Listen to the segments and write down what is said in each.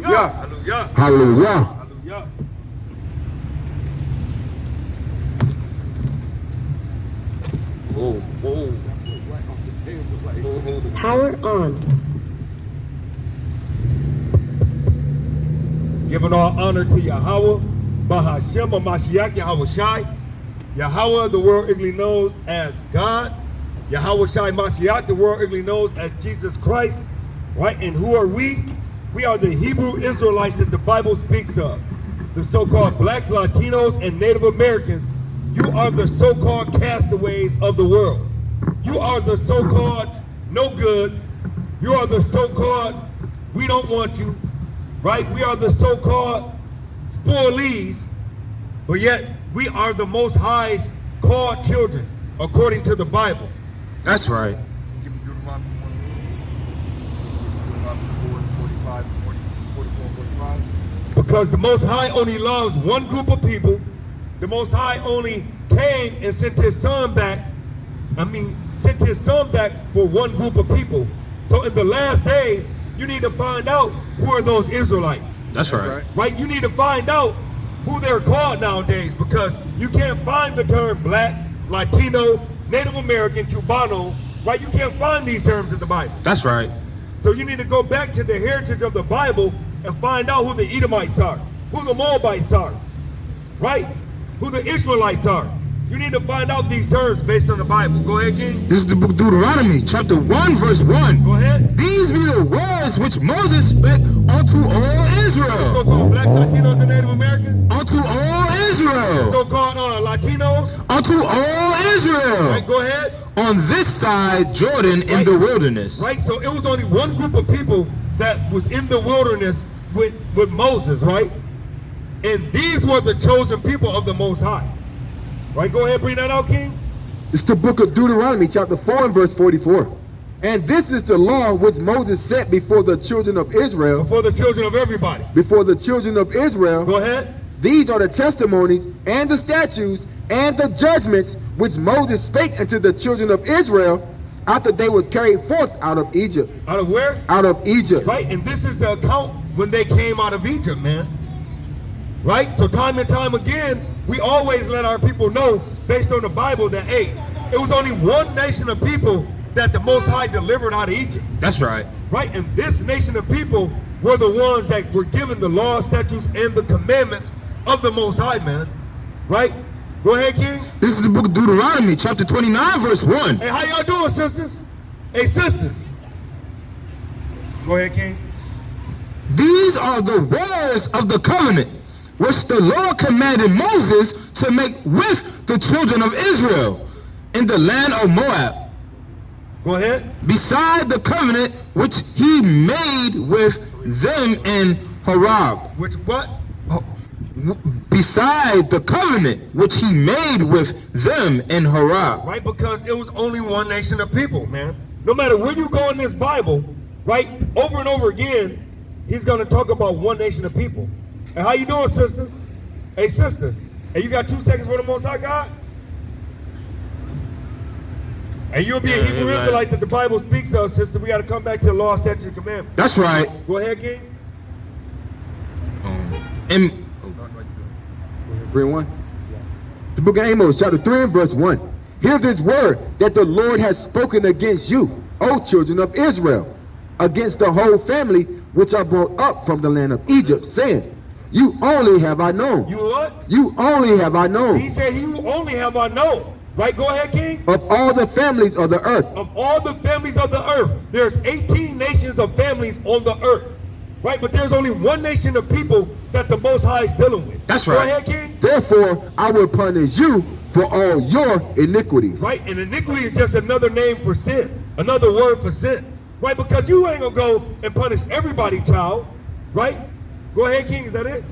Hallelujah. Hallelujah. Hallelujah. Whoa. Power on. Giving all honor to Yahawah, Bahashem, or Mashiach, YAHAWAH. Yahawah, the world ignorantly knows as God. YAHWH Mashiach, the world ignorantly knows as Jesus Christ. Right? And who are we? We are the Hebrew Israelites that the Bible speaks of. The so-called blacks, Latinos, and Native Americans. You are the so-called castaways of the world. You are the so-called no goods. You are the so-called we don't want you. Right? We are the so-called spoilees, but yet we are the Most High's called children, according to the Bible. That's right. Because the Most High only loves one group of people. The Most High only came and sent his son back. Sent his son back for one group of people. So in the last days, you need to find out who are those Israelites. That's right. Right? You need to find out who they're called nowadays, because you can't find the term black, Latino, Native American, Cubano, right? You can't find these terms in the Bible. That's right. So you need to go back to the heritage of the Bible and find out who the Edomites are, who the Moabites are, right? Who the Ishmaelites are. You need to find out these terms based on the Bible. Go ahead, King. This is the book of Deuteronomy, chapter 1, verse 1. Go ahead. These be the words which Moses spake unto all Israel. So-called black, Latinos, and Native Americans. Unto all Israel. So-called Latinos. Unto all Israel. Right, go ahead. On this side Jordan in Right. the wilderness. Right, so it was only one group of people that was in the wilderness with Moses, right? And these were the chosen people of the Most High. Right, go ahead, bring that out, King. It's the book of Deuteronomy, chapter 4 and verse 44. And this is the law which Moses set before the children of Israel. Before the children of everybody. Before the children of Israel. Go ahead. These are the testimonies and the statutes and the judgments which Moses spake unto the children of Israel after they was carried forth out of Egypt. Out of where? Out of Egypt. Right, and this is the account when they came out of Egypt, man. Right, so time and time again, we always let our people know, based on the Bible, that, hey, it was only one nation of people that the Most High delivered out of Egypt. That's right. Right, and this nation of people were the ones that were given the law, statutes, and the commandments of the Most High, man. Right? Go ahead, King. This is the book of Deuteronomy, chapter 29, verse 1. Hey, how y'all doing, sisters? Hey, sisters. Go ahead, King. These are the words of the covenant which the Lord commanded Moses to make with the children of Israel in the land of Moab. Go ahead. Beside the covenant which he made with them in Horeb. Which what? Beside the covenant which he made with them in Horeb. Right, because it was only one nation of people, man. No matter where you go in this Bible, right, over and over again, he's going to talk about one nation of people. And how you doing, sister? Hey, sister. Hey, you got 2 seconds for the Most High God? And you'll be a Hebrew Israelite that the Bible speaks of, sister. We got to come back to the law, statutes, and commandments. That's right. Go ahead, King. And Bring one. The book of Amos, chapter 3 and verse 1. Hear this word that the Lord has spoken against you, O children of Israel, against the whole family which are brought up from the land of Egypt, saying, you only have I known. You what? You only have I known. He said, you only have I known. Right, go ahead, King. Of all the families of the earth. Of all the families of the earth. There's 18 nations of families on the earth. Right, but there's only one nation of people that the Most High is dealing with. That's go right. Ahead, King. Therefore, I will punish you for all your iniquities. Right, and iniquity is just another name for sin. Another word for sin. Right, because you ain't gonna go and punish everybody, child. Right? Go ahead, King, is that it?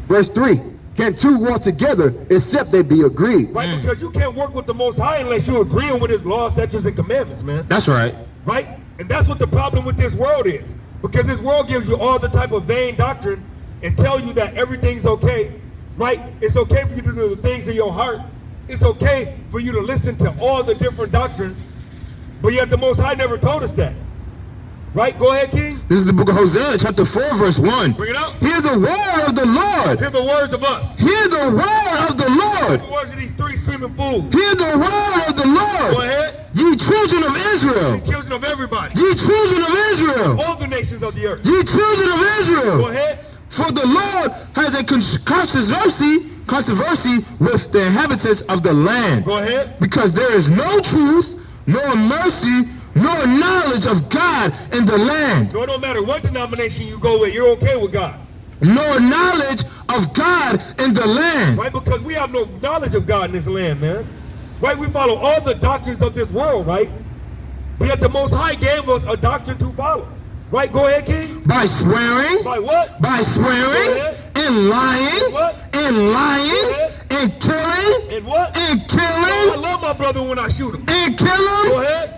Verse 3. Can two walk together except they be agreed? Right, because you can't work with the Most High unless you agree with his laws, statutes, and commandments, man. that's right. Right? And that's what the problem with this world is. Because this world gives you all the type of vain doctrine and tell you that everything's okay. Right? It's okay for you to do the things in your heart. It's okay for you to listen to all the different doctrines. But yet the Most High never told us that. Right? Go ahead, King. This is the book of Hosea, chapter 4, verse 1. Bring it up. Hear the word of the Lord. Hear the words of us. Hear the word of the Lord. The words of these three screaming fools. Hear the word of the Go Lord. ahead. Ye children of Israel. The children of everybody. Ye children of Israel. All the nations of the earth. Ye children of Go Israel. ahead. For the Lord has a controversy with the inhabitants of the land. Go ahead. Because there is no truth, nor mercy, nor knowledge of God in the land. So it don't matter what denomination you go with, you're okay with God. Nor knowledge of God in the land. Right? Because we have no knowledge of God in this land, man. Right? We follow all the doctrines of this world, right? But yet the Most High gave us a doctrine to follow. Right? Go ahead, King. By swearing. By what? By swearing. Go ahead. And lying. What? And lying. Go ahead. And killing. And what? And I killing. love my brother when I shoot him. And Go killing. ahead.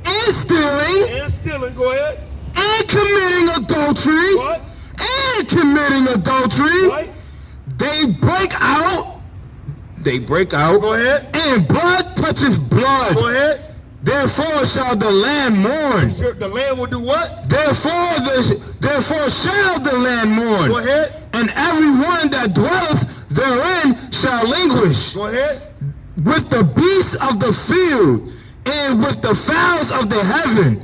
And stealing. And stealing. Go ahead. And committing adultery. What? And committing adultery. Right? They break out. They break out. Go ahead. And blood touches blood. Go ahead. Therefore shall the land mourn. Sure, the land will do what? Therefore shall the land mourn. Go ahead. And everyone that dwelleth therein shall languish. Go ahead. With the beasts of the field, and with the fowls of the heaven.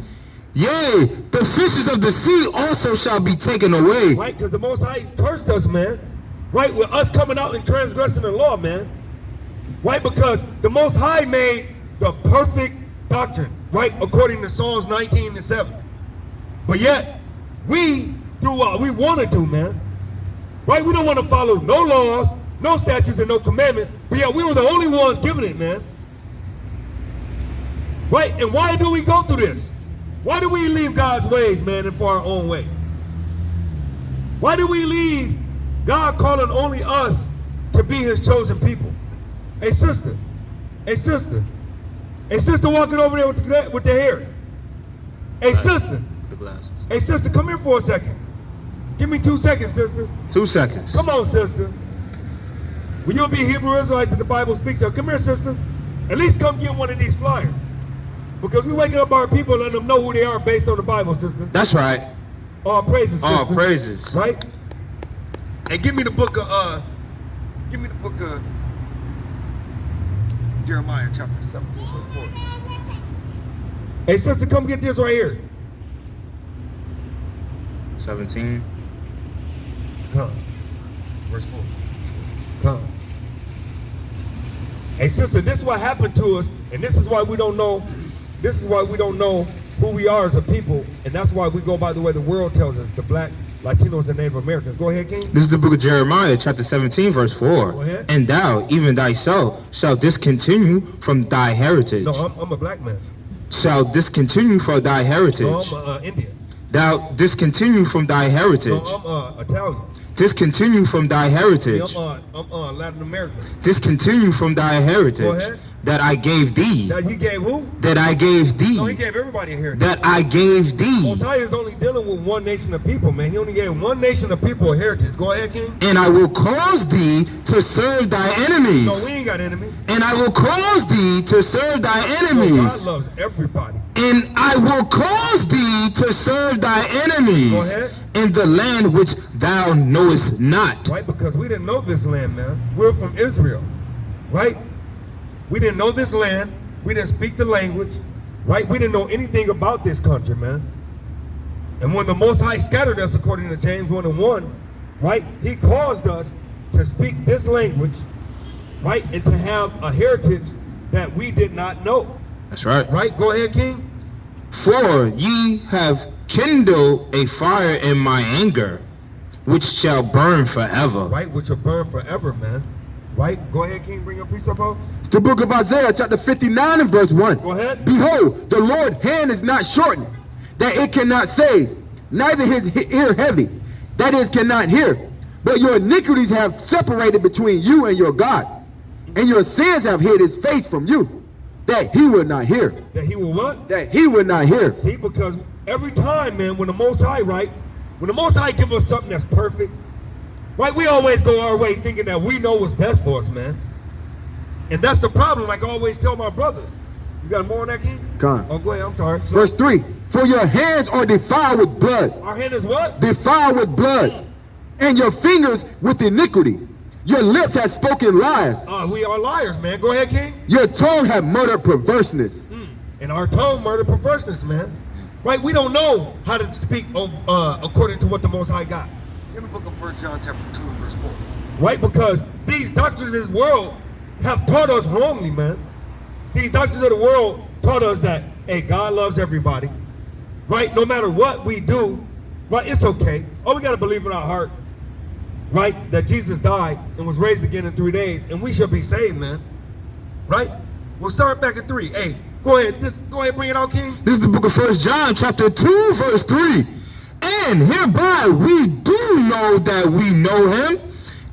Yea, the fishes of the sea also shall be taken away. Right? Because the Most High cursed us, man. Right? With us coming out and transgressing the law, man. Right? Because the Most High made the perfect doctrine, right? According to Psalms 19 and 7. But yet, we do what we want to do, man. Right? We don't want to follow no laws, no statutes, and no commandments. But yet, we were the only ones giving it, man. Right? And why do we go through this? Why do we leave God's ways, man, and for our own ways? Why do we leave God calling only us to be his chosen people? Hey, sister. Hey, sister. Hey, sister walking over there with the hair. Hey, sister. The glasses. Hey, sister, come here for a second. Give me 2 seconds, sister. 2 seconds. Come on, sister. Will you be a Hebrew Israelite that the Bible speaks of? Come here, sister. At least come get one of these flyers. Because we're waking up our people and letting them know who they are based on the Bible, sister. That's right. All praises, sister. All praises. Right? And give me the book of Jeremiah chapter 17, verse 4. Hey, sister, come get this right here. 17. Come. Verse 4. Come. Hey, sister, this is what happened to us, and this is why we don't know. This is why we don't know who we are as a people, and that's why we go by the way the world tells us, the blacks, Latinos, and Native Americans. Go ahead, King. This is the book of Jeremiah, chapter 17, verse 4. Go ahead. And thou, even thyself, shall discontinue from thy heritage. No, I'm a black man. Shall discontinue from thy heritage. No, I'm Indian. Thou discontinue from thy heritage. No, I'm Italian. Discontinue from thy heritage. I'm Latin American. Discontinue from thy heritage. Go ahead. That I gave thee. Now, he gave who? That I gave thee. No, he gave everybody a heritage. That I gave thee. Mosiah is only dealing with one nation of people, man. He only gave one nation of people a heritage. Go ahead, King. And I will cause thee to serve thy enemies. No, we ain't got enemies. And I will cause thee to serve thy No, enemies. God loves everybody. And I will cause thee to serve thy enemies. Go ahead. In the land which thou knowest not. Right? Because we didn't know this land, man. We're from Israel. Right? We didn't know this land. We didn't speak the language. Right? We didn't know anything about this country, man. And when the Most High scattered us, according to James 1 and 1, right? He caused us to speak this language, right? And to have a heritage that we did not know. That's right. Right? Go ahead, King. For ye have kindled a fire in my anger, which shall burn forever. Right? Which will burn forever, man. Right? Go ahead, King. Bring your precept up. It's the book of Isaiah, chapter 59 and verse 1. Go ahead. Behold, the Lord's hand is not shortened, that it cannot save, neither his ear heavy, that is, cannot hear. But your iniquities have separated between you and your God, and your sins have hid his face from you, that he will not hear. That he will what? That he will not hear. See, because every time, man, when the Most High, right? When the Most High give us something that's perfect, right? We always go our way thinking that we know what's best for us, man. And that's the problem, like I always tell my brothers. You got more on that, King? Come on. Oh, go ahead. I'm sorry. Verse 3. For your hands are defiled with blood. Our hand is what? Defiled with blood. And your fingers with iniquity. Your lips have spoken lies. We are liars, man. Go ahead, King. Your tongue have murdered perverseness. And our tongue murder perverseness, man. Right? We don't know how to speak according to what the Most High got. In the book of 1 John chapter 2 verse 4. Right? Because these doctrines of this world have taught us wrongly, man. These doctrines of the world taught us that, hey, God loves everybody. Right? No matter what we do, right, it's okay. All we got to believe in our heart, right, that Jesus died and was raised again in 3 days, and we shall be saved, man. Right? We'll start back at 3. Hey, go ahead. Go ahead, bring it out, King. This is the book of 1 John, chapter 2, verse 3. And hereby we do know that we know him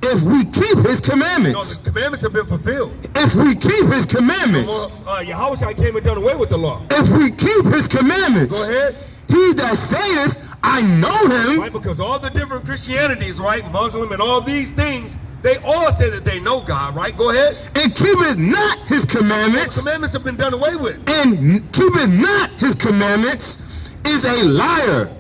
if we keep his commandments. No, the commandments have been fulfilled. If we keep his commandments. Yahawah came and done away with the law. If we keep his commandments. Go ahead. He that saith, I know him. Right, because all the different Christianities, right, Muslim and all these things, they all say that they know God, right? Go ahead. And keepeth not his commandments. The commandments have been done away with. And keepeth not his commandments is a liar.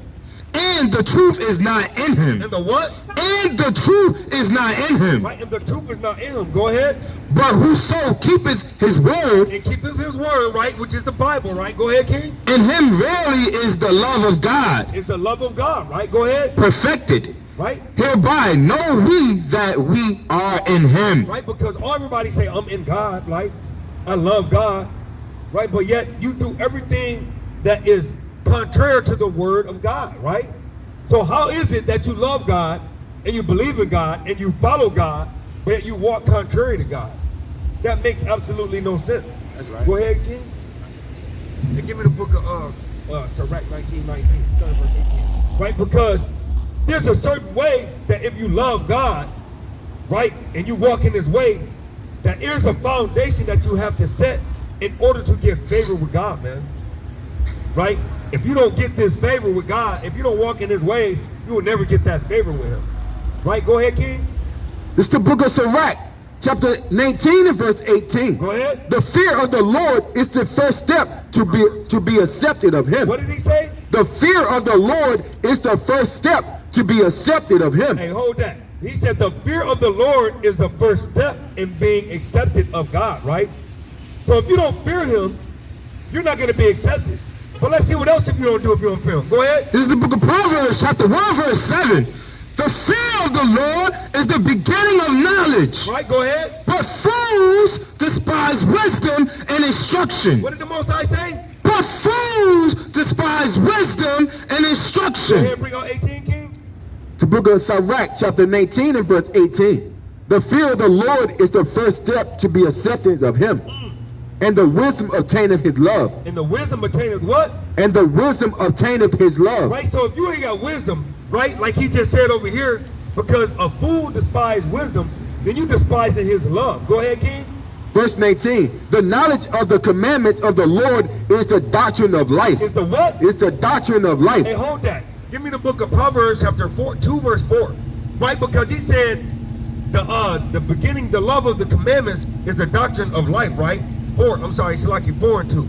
And the truth is not in him. And the what? And the truth is not in him. Right, and the truth is not in him. Go ahead. But whoso keepeth his word. And keepeth his word, right, which is the Bible, right? Go ahead, King. In him verily is the love of God. Is the love of God, right? Go ahead. Perfected. Right? Hereby know we that we are in him. Right, because everybody say, I'm in God, right? I love God, right? But yet you do everything that is contrary to the word of God, right? So how is it that you love God and you believe in God and you follow God, but yet you walk contrary to God? That makes absolutely no sense. That's right. Go ahead, King. And give me the book of Sirach 19:19, starting verse 18. Right? Because there's a certain way that if you love God, right, and you walk in his way, that there's a foundation that you have to set in order to get favor with God, man. Right? If you don't get this favor with God, if you don't walk in his ways, you will never get that favor with him. Right? Go ahead, King. This is the book of Sirach, chapter 19 and verse 18. Go ahead. The fear of the Lord is the first step to be accepted of him. What did he say? The fear of the Lord is the first step to be accepted of him. Hey, hold that. He said the fear of the Lord is the first step in being accepted of God, right? So if you don't fear him, you're not going to be accepted. But let's see what else if you don't do if you don't fear him. Go ahead. This is the book of Proverbs, chapter 1, verse 7. The fear of the Lord is the beginning of knowledge. Right, go ahead. But fools despise wisdom and instruction. What did the Most High say? But fools despise wisdom and Go instruction. ahead, bring out 18, King. The book of Sirach, chapter 19 and verse 18. The fear of the Lord is the first step to be accepted of him. And the wisdom obtaineth his love. And the wisdom attaineth what? And the wisdom obtaineth his love. Right, so if you ain't got wisdom, right, like he just said over here, because a fool despises wisdom, then you despising his love. Go ahead, King. Verse 19. The knowledge of the commandments of the Lord is the doctrine of life. Is the what? It's the doctrine of life. Hey, hold that. Give me the book of Proverbs, chapter 2, verse 4. Right, because he said the beginning, the love of the commandments is the doctrine of life, right? 4 and 2.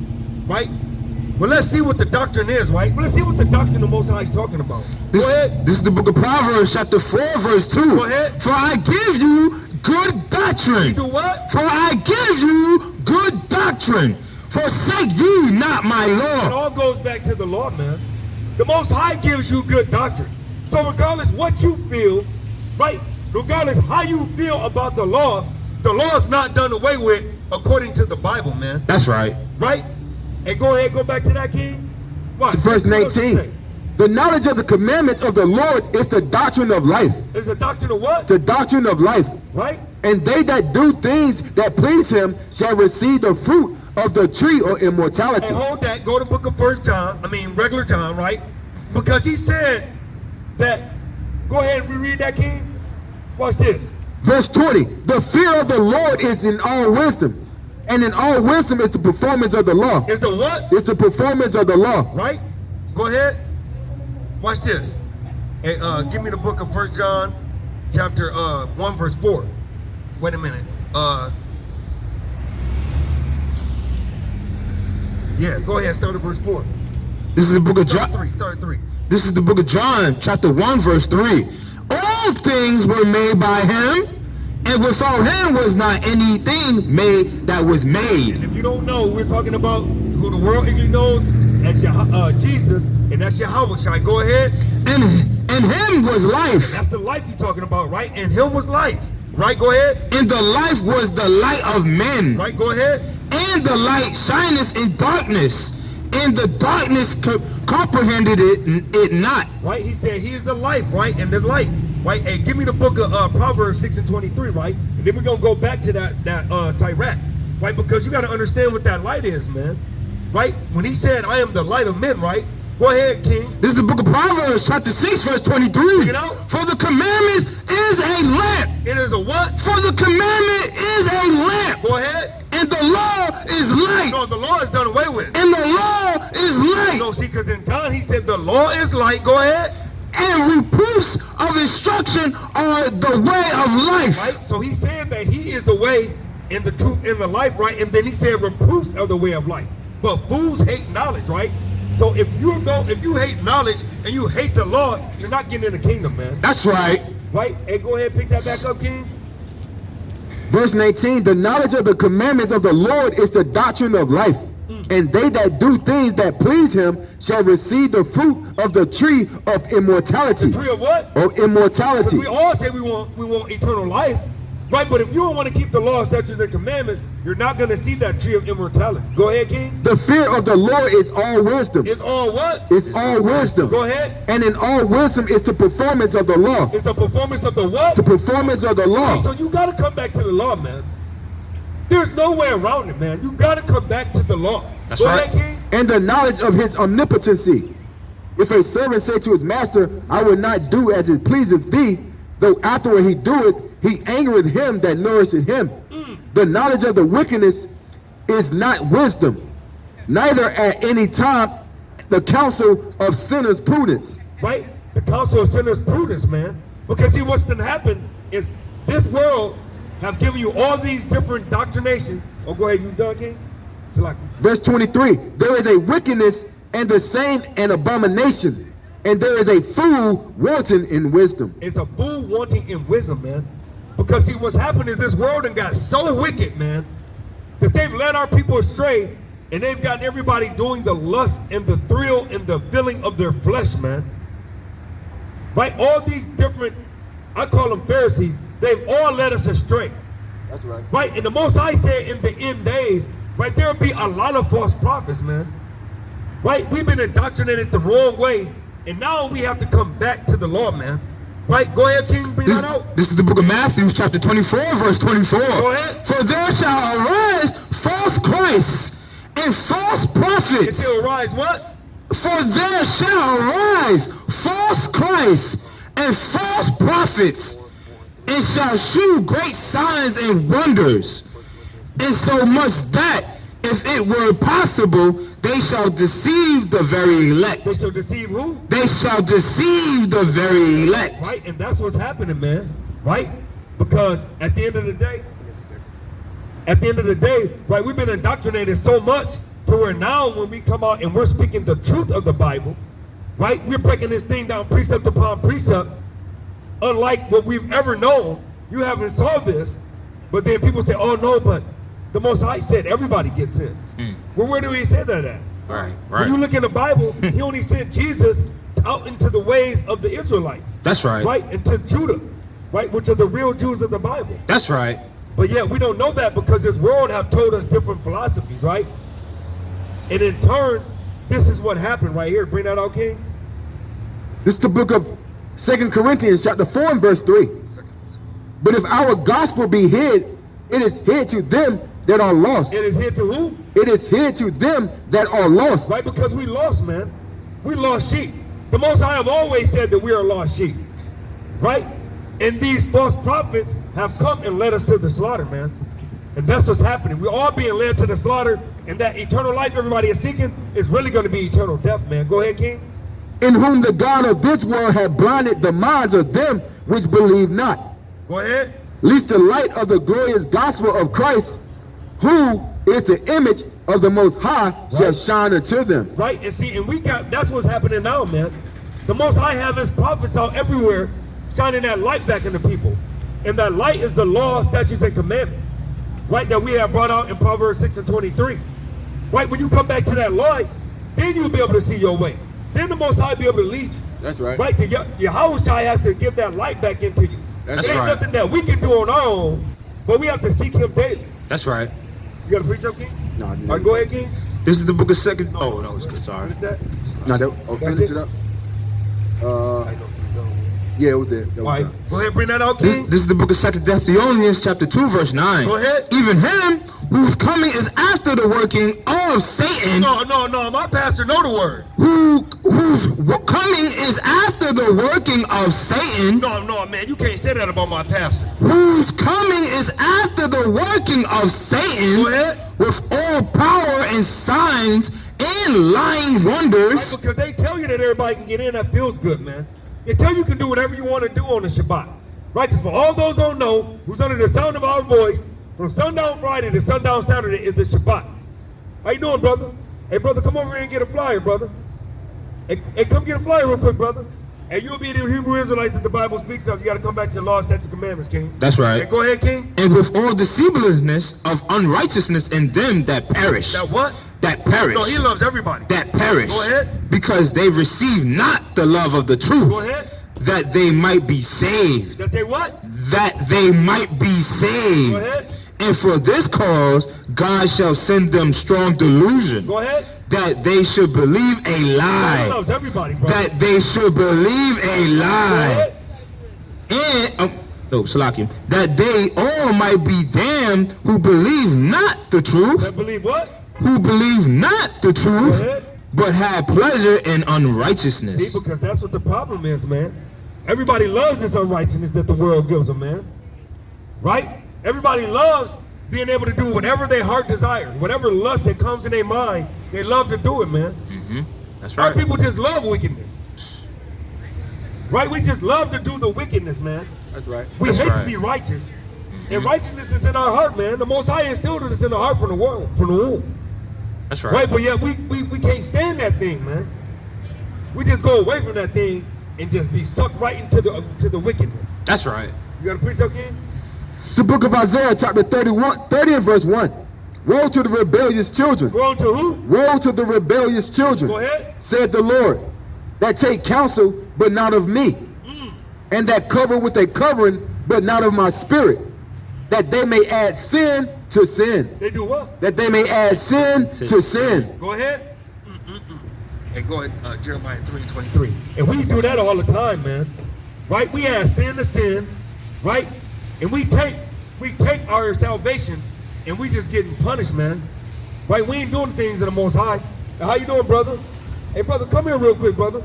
Right? Well, let's see what the doctrine is, right? Let's see what the doctrine the Most High is talking about. Go ahead. This is the book of Proverbs, chapter 4, verse 2. Go ahead. For I give you good doctrine. You do what? For I give you good doctrine. Forsake ye not my It law. all goes back to the law, man. The Most High gives you good doctrine. So regardless what you feel, right? Regardless how you feel about the law is not done away with according to the Bible, man. That's right. Right? And go ahead, go back to that, King. Watch. Verse What does it 19. say? The knowledge of the commandments of the Lord is the doctrine of life. It's a doctrine of what? The doctrine of life. Right? And they that do things that please him shall receive the fruit of the tree of immortality. And hold that. Go to book of regular John, right? Because he said that, go ahead and reread that, King. Watch this. Verse 20. The fear of the Lord is in all wisdom. And in all wisdom is the performance of the law. Is the what? It's the performance of the law. Right? Go ahead. Watch this. And give me the book of 1 John, chapter 1, verse 4. Wait a minute. Yeah, go ahead. Start at verse 4. This is the book of Start John. at 3. Start at 3. This is the book of John, chapter 1, verse 3. All things were made by him, and without him was not anything made that was made. And if you don't know, we're talking about who the world actually knows as Jesus, and that's YAHWAH. Go ahead. And him was life, That's the life you're talking about, right? And him was life. Right, go ahead. and the life was the light of men. Right, go ahead. And the light shineth in darkness, and the darkness comprehended it not. Right, he said he is the life, right? And the light. Right, hey, give me the book of Proverbs 6 and 23, right? And then we're going to go back to that Sirach, right? Because you got to understand what that light is, man. Right? When he said, I am the light of men, right? Go ahead, King. This is the book of Proverbs, chapter 6, verse 23. Check it out. For the commandment is a lamp. It is a what? For the commandment is a lamp, Go ahead. and the law is light. No, the law is done away with. And the law is light. No, see, because in John, he said the law is light. Go ahead. And reproofs of instruction are the way of life. Right? So he said that he is the way and the truth and the life, right? And then he said reproofs of the way of life. But fools hate knowledge, right? So if you hate knowledge and you hate the law, you're not getting in the kingdom, man. That's right. Right? Hey, go ahead, pick that back up, King. Verse 19, the knowledge of the commandments of the Lord is the doctrine of life. And they that do things that please him shall receive the fruit of the tree of immortality. Tree of what? Of immortality. We all say we want eternal life, right? But if you don't want to keep the law, statutes, and commandments, you're not going to see that tree of immortality. Go ahead, King. The fear of the Lord is all wisdom. It's all what? It's all wisdom. Go ahead. And in all wisdom is the performance of the law. It's the performance of the what? The performance of the law. So you got to come back to the law, man. There's no way around it, man. You got to come back to the law. That's Go right. ahead, King. And the knowledge of his omnipotency. If a servant say to his master, I will not do as it pleaseth thee, though afterward he do it, he angereth him that nourisheth him. The knowledge of the wickedness is not wisdom, neither at any time the counsel of sinners prudence. Right? The counsel of sinners prudence, man. Because see, what's going to happen is this world have given you all these different doctrinations. Oh, go ahead, you done, King? Verse 23, there is a wickedness and the same an abomination, and there is a fool wanting in wisdom. It's a fool wanting in wisdom, man. Because see, what's happened is this world and got so wicked, man, that they've led our people astray, and they've gotten everybody doing the lust and the thrill and the feeling of their flesh, man. Right? All these different, I call them Pharisees, they've all led us astray. That's right. Right? And the Most High said in the end days, right, there'll be a lot of false prophets, man. Right? We've been indoctrinated the wrong way, and now we have to come back to the law, man. Right? Go ahead, King, bring that out. This is the book of Matthew, chapter 24, verse 24. Go ahead. For there shall arise false Christs and false It prophets. shall arise what? For there shall arise false Christs and false prophets, and shall shew great signs and wonders, and so much that, if it were possible, they shall deceive the very elect. They shall deceive who? They shall deceive the very elect. Right? And that's what's happening, man. Right? Because at the end of the day, right, we've been indoctrinated so much to where now when we come out and we're speaking the truth of the Bible, right, we're breaking this thing down precept upon precept, unlike what we've ever known. You haven't saw this, but then people say, oh no, but the Most High said everybody gets in. Well, where do we say that at? Right, When you look in the Bible, he only sent Jesus out into the ways of the Israelites. That's right. Right? Into Judah, right? Which are the real Jews of the Bible. That's right. But yet we don't know that because this world have told us different philosophies, right? And in turn, this is what happened right here. Bring that out, King. This is the book of 2 Corinthians chapter 4 and verse 3. But if our gospel be hid, it is hid to them that are lost. It is here to who? It is hid to them that are lost. Right? Because we lost, man. We lost sheep. The Most High have always said that we are lost sheep. Right? And these false prophets have come and led us to the slaughter, man. And that's what's happening. We're all being led to the slaughter, and that eternal life everybody is seeking is really going to be eternal death, man. Go ahead, King. In whom the God of this world hath blinded the minds of them which believe not, Go ahead. lest the light of the glorious gospel of Christ, who is the image of the Most High shall shine unto them. Right? And see, and that's what's happening now, man. The Most High have his prophets out everywhere, shining that light back into people. And that light is the law, statutes, and commandments. Right? That we have brought out in Proverbs 6 and 23. Right? When you come back to that light, then you'll be able to see your way. Then the Most High will be able to lead you. That's right. Right? YAHWH has to give that light back into you. That's it ain't right. nothing that we can do on our own, but we have to seek him daily. That's right. You got a precept, King? No, All right, go ahead, King. This is the book of Second. Oh, that was good. Sorry. Finish that. No, finish it up. Yeah, it was there. That All was right, done. go ahead, bring that out, King. This is the book of 2 Thessalonians, chapter 2, verse 9. Go ahead. Even him whose coming is after the working of Satan, No, my pastor know the word. whose coming is after the working of Satan, No, man, you can't say that about my pastor. whose coming is after the working of Satan, Go ahead. with all power and signs and lying wonders. Because they tell you that everybody can get in, that feels good, man. They tell you can do whatever you want to do on the Shabbat. Right? Just for all those who don't know, who's under the sound of our voice, from sundown Friday to sundown Saturday is the Shabbat. How you doing, brother? Hey, brother, come over here and get a flyer, brother. Hey, come get a flyer real quick, brother. And you'll be the Hebrew Israelites that the Bible speaks of. You got to come back to the law, statutes, and commandments, King. That's right. Hey, go ahead, King. And with all deceivableness of unrighteousness in them that perish. That what? That perish. No, he loves everybody. That perish. Go ahead. Because they receive not the love of the truth. Go ahead. That they might be saved. That they what? That they might be saved. Go ahead. And for this cause, God shall send them strong delusion. Go ahead. That they should believe a He lie. loves everybody, bro. That they should believe a Go lie. ahead. And Salakim, that they all might be damned who believe not the truth, That believe what? who believe not the Go truth, ahead. but have pleasure in See, unrighteousness. because that's what the problem is, man. Everybody loves this unrighteousness that the world gives them, man. Right? Everybody loves being able to do whatever their heart desires, whatever lust that comes in their mind, they love to do it, man. That's Our right. people just love wickedness. Right? We just love to do the wickedness, man. That's right. We That's hate right. to be righteous. And righteousness is in our heart, man. The Most High instilled us in the heart from the world, from the womb. That's Right? right. But yet we can't stand that thing, man. We just go away from that thing and just be sucked right into the wickedness. That's right. You got a precept, King? It's the book of Isaiah, chapter 30 and verse 1. Woe to the rebellious children. Go on to who? Woe to the rebellious children, Go ahead. said the Lord, that take counsel, but not of me, and that cover with a covering, but not of my spirit, that they may add sin to sin. They do what? That they may add sin to sin. Go ahead. And go ahead, Jeremiah 3:23. And we do that all the time, man. Right? We add sin to sin, right? And we take our salvation and we just getting punished, man. Right? We ain't doing things of the Most High. Now, how you doing, brother? Hey, brother, come here real quick, brother.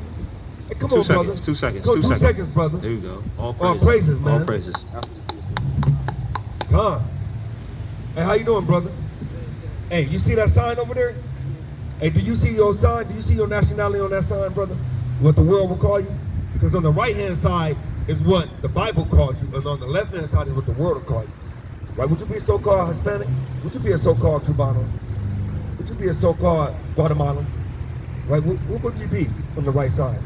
Hey, come on, brother. 2 seconds. Go, 2 2 seconds. seconds, brother. There you go. All All praises. praises, man. All praises. Huh? Hey, how you doing, brother? Hey, you see that sign over there? Hey, do you see your sign? Do you see your nationality on that sign, brother? What the world will call you? Because on the right-hand side is what the Bible calls you, and on the left-hand side is what the world will call you. Right? Would you be so-called Hispanic? Would you be a so-called Cubano? Would you be a so-called Guatemalan? Right? Who would you be on the right side?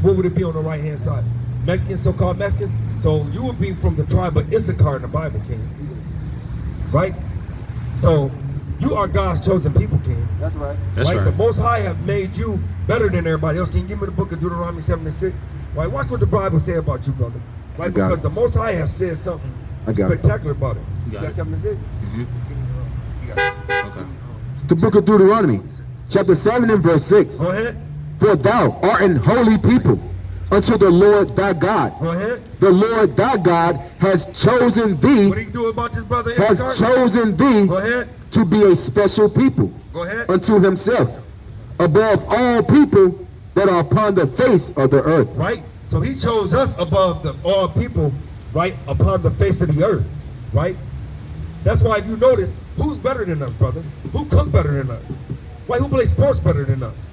What would it be on the right-hand side? Mexican, so-called Mexican? So you would be from the tribe of Issachar in the Bible, King. Right? So you are God's chosen people, King. That's right. That's right? right. The Most High have made you better than everybody else. Can you give me the book of Deuteronomy 7:6? Right? Watch what the Bible say about you, brother. Right? I got Because it. the Most High have said something I got it. spectacular about it. You got it. 7:6? Okay. It's the book of Deuteronomy, chapter 7 and verse 6. Go ahead. For thou art an holy people unto the Lord thy God. Go ahead. The Lord thy God has chosen What do thee, you do about this brother has Issachar? chosen thee Go ahead. to be a special people Go ahead. unto himself, above all people that are upon the face of the earth. Right? So he chose us above all people, right, upon the face of the earth, right? That's why if you notice, who's better than us, brother? Who cook better than us? Right? Who plays sports better than us?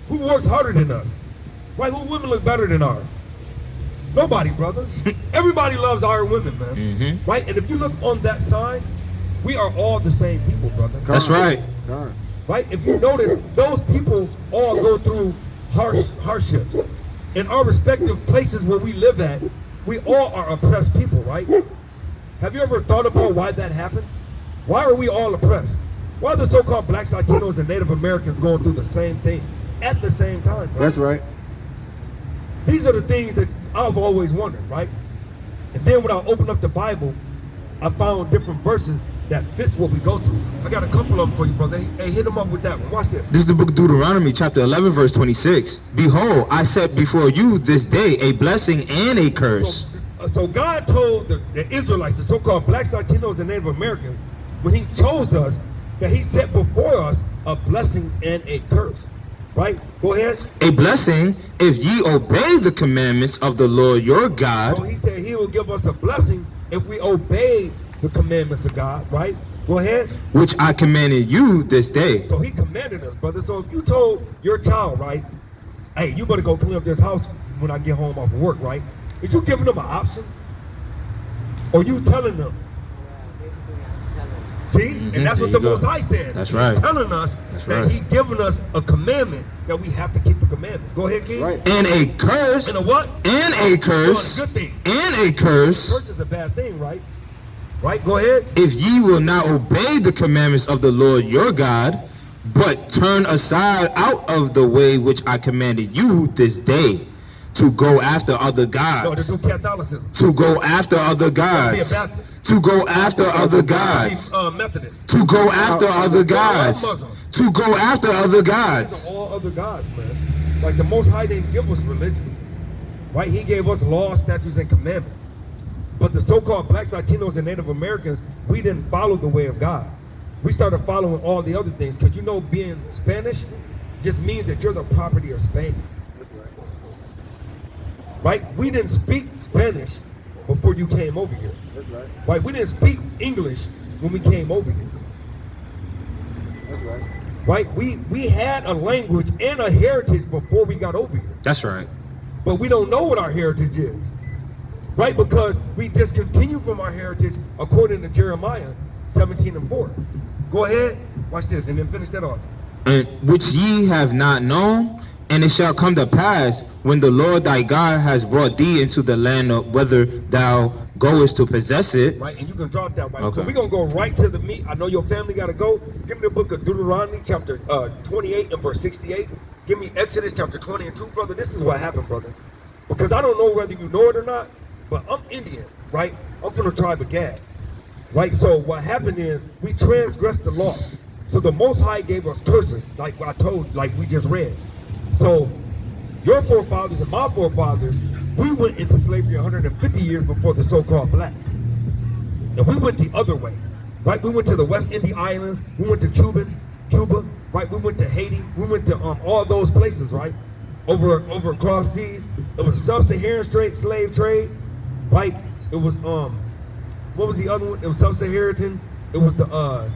Who works harder than us? Right? Who women look better than ours? Nobody, brother. Everybody loves our women, man. Right? And if you look on that sign, we are all the same people, brother. That's right. Right? If you notice, those people all go through hardships. In our respective places where we live at, we all are oppressed people, right? Have you ever thought about why that happened? Why are we all oppressed? Why are the so-called blacks, Latinos, and Native Americans going through the same thing at the same time? Right? That's right. These are the things that I've always wondered, right? And then when I opened up the Bible, I found different verses that fits what we go through. I got a couple of them for you, brother. Hey, hit them up with that one. Watch this. This is the book of Deuteronomy, chapter 11, verse 26. Behold, I set before you this day a blessing and a curse. So God told the Israelites, the so-called blacks, Latinos, and Native Americans, when he chose us, that he set before us a blessing and a curse. Right? Go ahead. A blessing if ye obey the commandments of the Lord your God. So he said he will give us a blessing if we obey the commandments of God, right? Go ahead. Which I commanded you this day. So he commanded us, brother. So if you told your child, right, hey, you better go clean up this house when I get home off of work, right? Is you giving them an option? Or you telling them? See? And that's what the Most High said. That's He's right. telling us that he given us a commandment that we have to keep the commandments. Go ahead, King. Right. And a curse. And a what? And a curse. Good thing. And a curse. Curse is a bad thing, right? Right? Go ahead. If ye will not obey the commandments of the Lord your God, but turn aside out of the way which I commanded you this day, to go after other No, gods. to do Catholicism. To go after other Be a gods. Baptist. To go after other gods. Methodist. To go after other gods. Muslim. To go after other gods. All other gods, man. Like the Most High didn't give us religion, right? He gave us laws, statutes, and commandments. But the so-called blacks, Latinos, and Native Americans, we didn't follow the way of God. We started following all the other things. Because you know, being Spanish just means that you're the property of Spain. Right? We didn't speak Spanish before you came over here. That's right. Right? We didn't speak English when we came over here. That's right. Right? We had a language and a heritage before we got over here. That's right. But we don't know what our heritage is. Right? Because we discontinue from our heritage according to Jeremiah 17:4. Go ahead, watch this, and then finish that off. And which ye have not known, and it shall come to pass when the Lord thy God has brought thee into the land of whether thou goest to possess it. Right, and you can drop that right. Okay. So we're going to go right to the meat. I know your family got to go. Give me the book of Deuteronomy, chapter 28 and verse 68. Give me Exodus, chapter 20 and 2, brother. This is what happened, brother. Because I don't know whether you know it or not, but I'm Indian, right? I'm from the tribe of Gad. Right, so what happened is we transgressed the law. So the Most High gave us curses, like I told, like we just read. So your forefathers and my forefathers, we went into slavery 150 years before the so-called blacks. And we went the other way, right? We went to the West Indian Islands. We went to Cuba, right? We went to Haiti. We went to all those places, right? Over across seas. It was a sub-Saharan slave trade, right? It was what was the other one? It was sub-Saharan. It was the what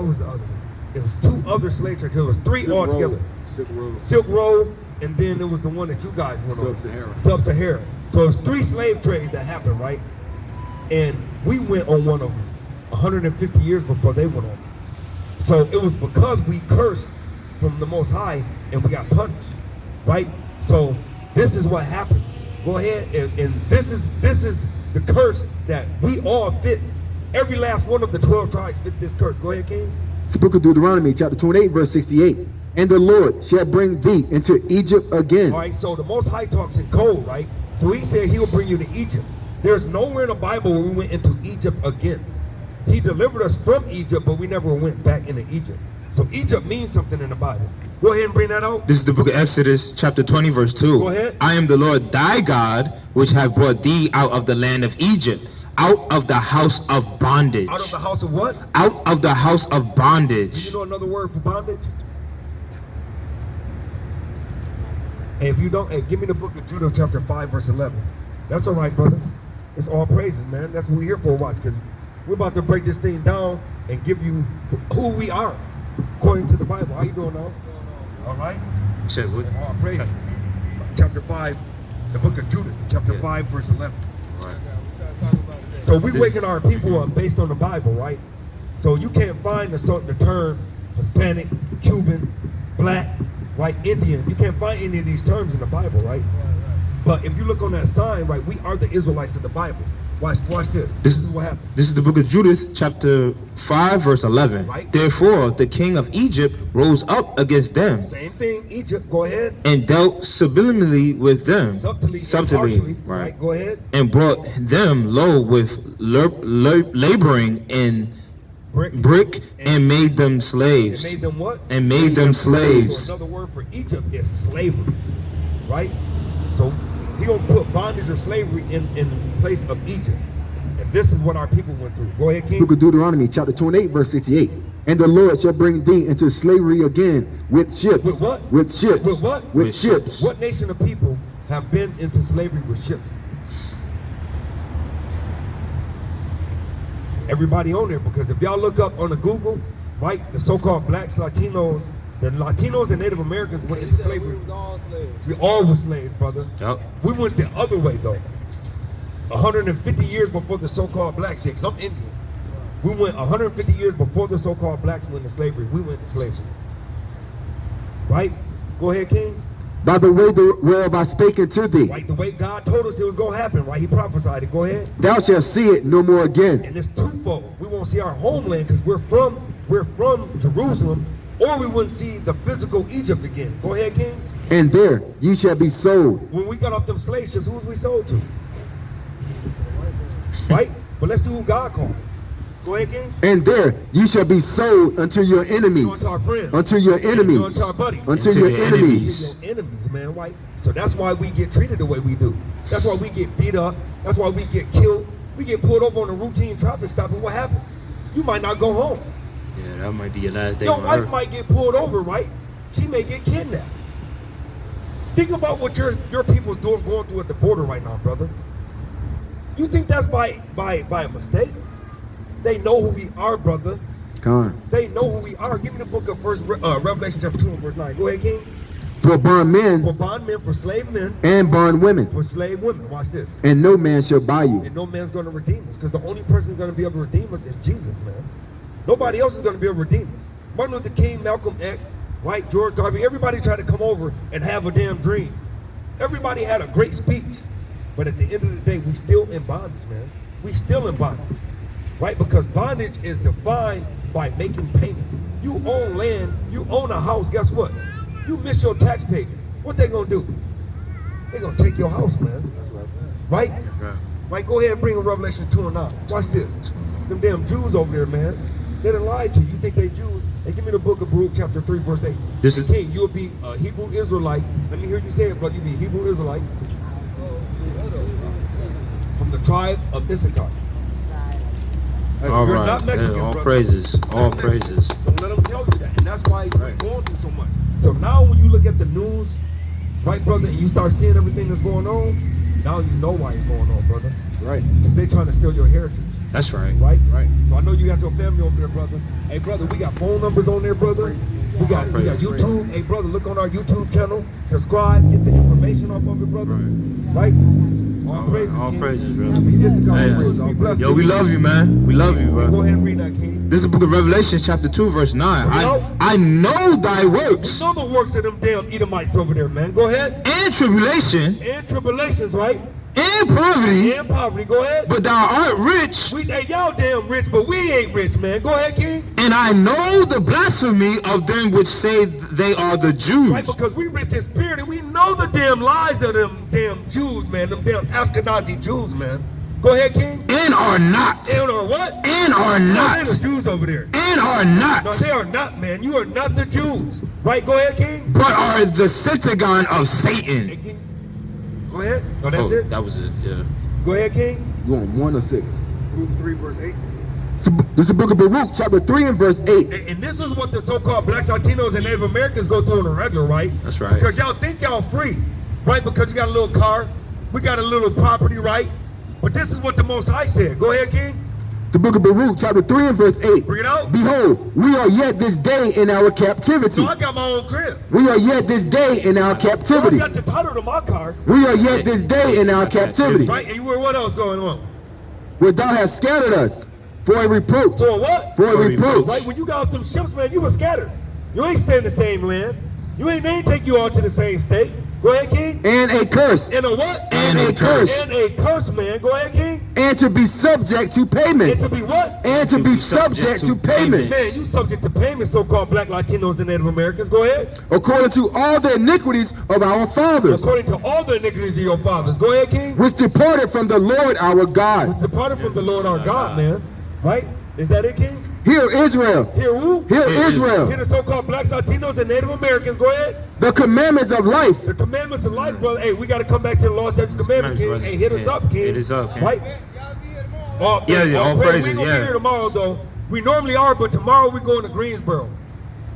was the other one? It was two other slave trades. It was three altogether. Silk Road, and then it was the one that you guys went on. Sub-Saharan. So it was three slave trades that happened, right? And we went on one of them 150 years before they went on. So it was because we cursed from the Most High and we got punished, right? So this is what happened. Go ahead, and this is the curse that we all fit. Every last one of the 12 tribes fit this curse. Go ahead, King. It's the book of Deuteronomy, chapter 28, verse 68. And the Lord shall bring thee into Egypt again. All right, so the Most High talks in code, right? So he said he will bring you to Egypt. There's nowhere in the Bible where we went into Egypt again. He delivered us from Egypt, but we never went back into Egypt. So Egypt means something in the Bible. Go ahead and bring that out. This is the book of Exodus, chapter 20, verse 2. Go ahead. I am the Lord thy God, which have brought thee out of the land of Egypt, out of the house of bondage. Out of the house of what? Out of the house of Do bondage. you know another word for bondage? And if you don't, hey, give me the book of Judah, chapter 5, verse 11. That's all right, brother. It's all praises, man. That's what we're here for, watch, because we're about to break this thing down and give you who we are, according to the Bible. How you doing now? All right? Said what? All praises. Chapter 5, the book of Judah, chapter 5, verse 11. Right. So we waking our people up based on the Bible, right? So you can't find the term Hispanic, Cuban, black, right, Indian. You can't find any of these terms in the Bible, right? But if you look on that sign, right, we are the Israelites of the Bible. Watch this. This is what happened. This is the book of Judith, chapter 5, verse 11. Right. Therefore, the king of Egypt rose up against them Same thing, Egypt, go ahead. and dealt subliminally with them. Subtly, Subtly, right, go ahead. and brought them low with laboring in brick and made them slaves. And made them what? And made them slaves. So another word for Egypt is slavery, right? So he gonna put bondage or slavery in place of Egypt. And this is what our people went through. Go ahead, King. Book of Deuteronomy, chapter 28, verse 68. And the Lord shall bring thee into slavery again with ships. With what? With ships. With what? With ships. What nation of people have been into slavery with ships? Everybody on there, because if y'all look up on the Google, right, the so-called blacks, Latinos, the Latinos and Native Americans went into slavery. We all were slaves, brother. Yep. We went the other way though. 150 years before the so-called blacks did, 'cause I'm Indian. We went 150 years before the so-called blacks went into slavery. We went into slavery. Right? Go ahead, King. By the way whereof I spake unto thee, Right, the way God told us it was gonna happen, right? He prophesied it. Go ahead. thou shalt see it no more again. And it's twofold. We won't see our homeland because we're from Jerusalem, or we wouldn't see the physical Egypt again. Go ahead, King. And there ye shall be sold. When we got off them slave ships, who was we sold to? Right? But let's see who God called. Go ahead, King. And there ye shall be sold unto your enemies. Unto our friends. Unto your enemies. Unto our buddies. Unto Unto your your enemies. Your enemies, man, right? So that's why we get treated the way we do. That's why we get beat up. That's why we get killed. We get pulled over on a routine traffic stop, and what happens? You might not go home. Yeah, that might be your last day Your on wife earth. might get pulled over, right? She may get kidnapped. Think about what your people's going through at the border right now, brother. You think that's by a mistake? They know who we are, brother. Come on. They know who we are. Give me the book of Revelation chapter 2 and verse 9. Go ahead, King. For bondmen For bondmen, for slave men, and bondwomen, for slave women. Watch this. and no man shall buy you. And no man's going to redeem us, because the only person who's going to be able to redeem us is Jesus, man. Nobody else is going to be able to redeem us. Martin Luther King, Malcolm X, right, George Garvey, everybody tried to come over and have a damn dream. Everybody had a great speech, but at the end of the day, we still in bondage, man. We still in bondage, right? Because bondage is defined by making payments. You own land, you own a house, guess what? You miss your tax payment. What they gonna do? They gonna take your house, man. Right? Right, go ahead and bring a Revelation 2 and 9. Watch this. Them damn Jews over there, man. They done lied to you. You think they Jews? Hey, give me the book of Baruch, chapter 3, verse 8. This is- King, you'll be a Hebrew Israelite. Let me hear you say it, brother. You'll be a Hebrew Israelite from the tribe of Issachar. All You're right. not Mexican, Yeah, all brother. praises. All praises. Don't let them tell you that. And that's why you're going through so much. So now when you look at the news, right, brother, and you start seeing everything that's going on, now you know why it's going on, brother. Right. Because they're trying to steal your heritage. That's right. Right? Right. So I know you got your family over there, brother. Hey, brother, we got phone numbers on there, brother. We got YouTube. Hey, brother, look on our YouTube channel. Subscribe. Get the information off of it, brother. Right? All praises, All King. praises, brother. Be blessed. Yo, we love you, man. We love you, Go bro. ahead and read that, King. This is the book of Revelation, chapter 2, verse 9. I know thy works Know the works of them damn Edomites over there, man. Go ahead. and tribulation And tribulations, right? and poverty, And poverty. Go ahead. but thou art rich. Hey, y'all damn rich, but we ain't rich, man. Go ahead, King. And I know the blasphemy of them which say they are the Right, Jews. because we rich in spirit and we know the damn lies of them damn Jews, man. Them damn Ashkenazi Jews, man. Go ahead, King. And are not. And or what? And are No, not. they're the Jews over there. And are No, not. they are not, man. You are not the Jews. Right, go ahead, King. But are the Centagon of Satan. Hey, King. Go ahead. Oh, that's it? That was it, yeah. Go ahead, King. You want 1 or 6? Luke 3, verse 8. This is the book of Baruch, chapter 3 and verse 8. And this is what the so-called blacks, Latinos, and Native Americans go through on a regular, right? That's right. Because y'all think y'all free, right? Because you got a little car, we got a little property, right? But this is what the Most High said. Go ahead, King. The book of Baruch, chapter 3 and verse 8. Bring it out. Behold, we are yet this day in our captivity. So I got my own crib. We are yet this day in our So I captivity. got the title to my car, We are yet this day in our captivity. right? And what else going on? where thou hast scattered us for a reproach. For what? For a reproach. Right, when you got off them ships, man, you were scattered. You ain't stay in the same land. They ain't take you all to the same state. Go ahead, King. And a curse. And a what? And a curse. And a curse, man. Go ahead, King. And to be subject to And payments. to be what? And to be subject to payments. Man, you subject to payments, so-called black Latinos and Native Americans. Go ahead. According to all the iniquities of our fathers, According to all the iniquities of your fathers. Go ahead, King. which departed from the Lord our God. It's departed from the Lord our God, man. Right? Is that it, King? Hear Israel. Hear who? Hear Israel. Hear the so-called blacks, Latinos, and Native Americans. Go ahead. The commandments of life. The commandments of life, brother. Hey, we got to come back to the law, statutes, commandments, King. Hey, hit us up, King. Hit us up, King. Right? All praise. praises, We ain't gonna yeah. be here tomorrow, though. We normally are, but tomorrow we going to Greensboro.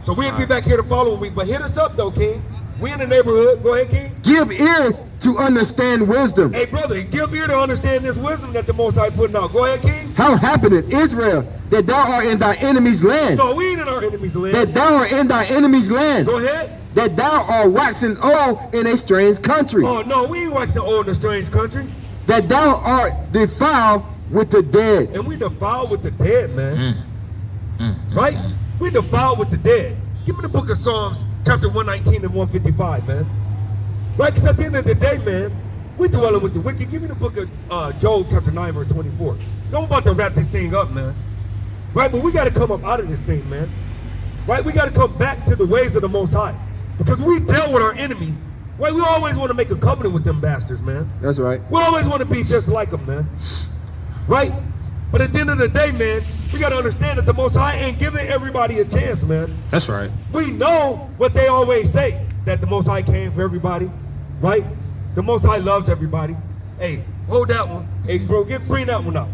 So we'll be back here the following week. But hit us up, though, King. We in the neighborhood. Go ahead, King. Give ear to understand wisdom. Hey, brother, give ear to understand this wisdom that the Most High putting out. Go ahead, King. How happeneth, Israel, that thou art in thy enemy's land? No, we ain't in our enemy's land. That thou art in thy enemy's land? Go ahead. That thou art waxing old in a strange country? Oh, no, we ain't waxing old in a strange country. That thou art defiled with the dead? And we defiled with the dead, man. Right? We defiled with the dead. Give me the book of Psalms, chapter 119 and 155, man. Right? Because at the end of the day, man, we dwelling with the wicked. Give me the book of Job, chapter 9, verse 24. So I'm about to wrap this thing up, man. Right? But we got to come up out of this thing, man. Right? We got to come back to the ways of the Most High. Because we dealt with our enemies. Right? We always want to make a covenant with them bastards, man. That's right. We always want to be just like them, man. Right? But at the end of the day, man, we got to understand that the Most High ain't giving everybody a chance, man. That's right. We know what they always say, that the Most High came for everybody, right? The Most High loves everybody. Hey, hold that one. Hey, bro, bring that one out.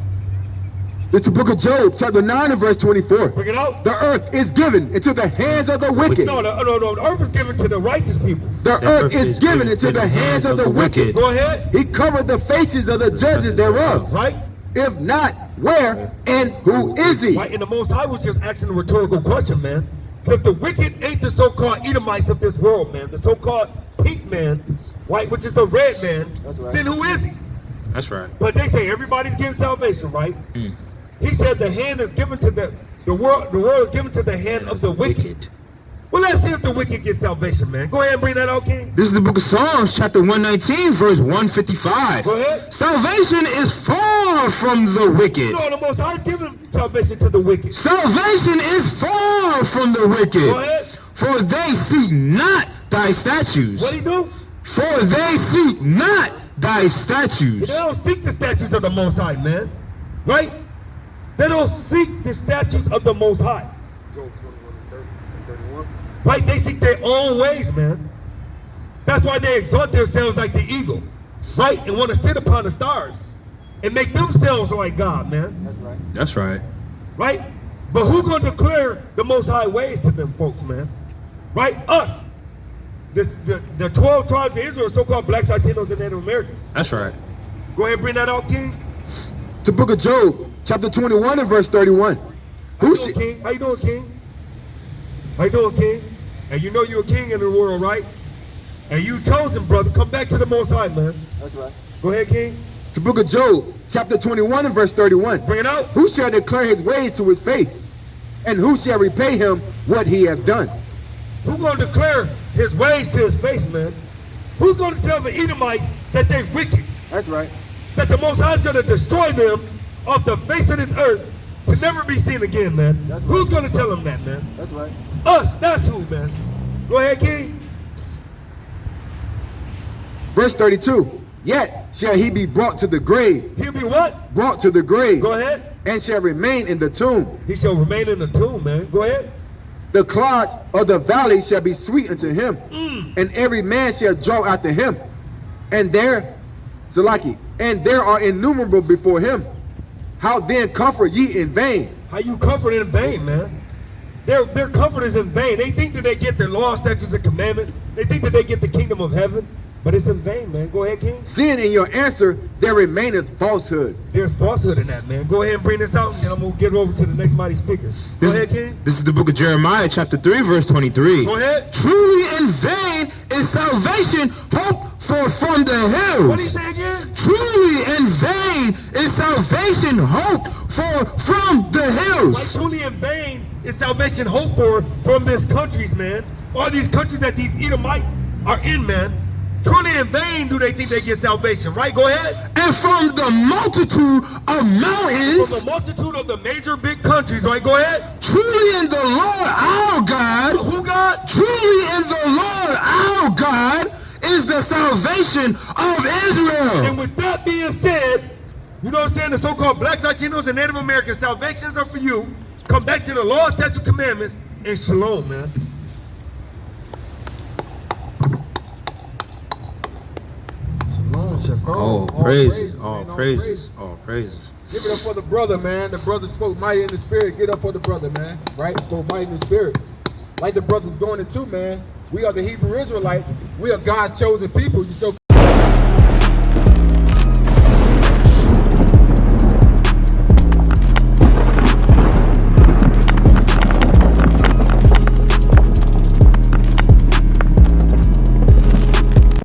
It's the book of Job, chapter 9 and verse 24. Bring it out. The earth is given into the hands of the wicked. No, the earth is given to the righteous people. The earth is given into the hands of the wicked. Go ahead. He covered the faces of the judges thereof. Right? If not, where and who is he? Right, and the Most High was just asking a rhetorical question, man. If the wicked ain't the so-called Edomites of this world, man, the so-called pink man, right, which is the red man, then who is he? That's right. But they say everybody's getting salvation, right? He said the hand is given to the world is given to the hand of the wicked. Well, let's see if the wicked get salvation, man. Go ahead and bring that out, King. This is the book of Psalms, chapter 119, verse 155. Go ahead. Salvation is far from the wicked. No, the Most High is giving salvation to the wicked. Salvation is far from the wicked. Go ahead. For they seek not thy statutes. What he do? For they seek not thy statutes. They don't seek the statutes of the Most High, man. Right? They don't seek the statutes of the Most High. Job 21 and 31. Right? They seek their own ways, man. That's why they exalt themselves like the eagle. Right? And want to sit upon the stars. And make themselves like God, man. That's right. That's right. Right? But who gonna declare the Most High ways to them folks, man? Right? Us. The 12 tribes of Israel, so-called blacks, Latinos, and Native Americans. That's right. Go ahead and bring that out, King. The book of Job, chapter 21 and verse 31. How you doing, King? How you doing, King? How you doing, King? And you know you're a king in the world, right? And you chosen, brother. Come back to the Most High, man. That's right. Go ahead, King. The book of Job, chapter 21 and verse 31. Bring it out. Who shall declare his ways to his face? And who shall repay him what he hath done? Who's going to declare his ways to his face, man? Who's going to tell the Edomites that they're wicked? That's right. That the Most High is going to destroy them off the face of this earth to never be seen again, man? That's right. Who's going to tell them that, man? That's right. Us. That's who, man. Go ahead, King. Verse 32. Yet shall he be brought to the grave. He'll be what? Brought to the grave. Go ahead. And shall remain in the tomb. He shall remain in the tomb, man. Go ahead. The clods of the valley shall be sweet unto him. And every man shall draw after him. And there, Salaki, and there are innumerable before him. How then comfort ye in vain? How you comfort in vain, man? Their comfort is in vain. They think that they get their law, statutes, and commandments. They think that they get the kingdom of heaven. But it's in vain, man. Go ahead, King. Seeing in your answer there remaineth falsehood. There's falsehood in that, man. Go ahead and bring this out, and then I'm going to get over to the next mighty speaker. Go ahead, King. This is the book of Jeremiah, chapter 3, verse 23. Go ahead. Truly in vain is salvation hoped for from the hills. What do you say again? Truly in vain is salvation hoped for from the Like hills. truly in vain is salvation hoped for from these countries, man. All these countries that these Edomites are in, man. Truly in vain do they think they get salvation, right? Go ahead. And from the multitude of From mountains, the multitude of the major big countries, right? Go ahead. truly in the Lord our God, Who God? truly in the Lord our God is the salvation of And Israel. with that being said, you know what I'm saying? The so-called blacks, Latinos, and Native Americans, salvations are for you. Come back to the law, statute, commandments, and shalom, man. All praises, all praises, all praises. Give it up for the brother, man. The brother spoke mighty in the spirit. Get up for the brother, man. Right? Spoke mighty in the spirit. Like the brother's going into, man. We are the Hebrew Israelites. We are God's chosen people. You so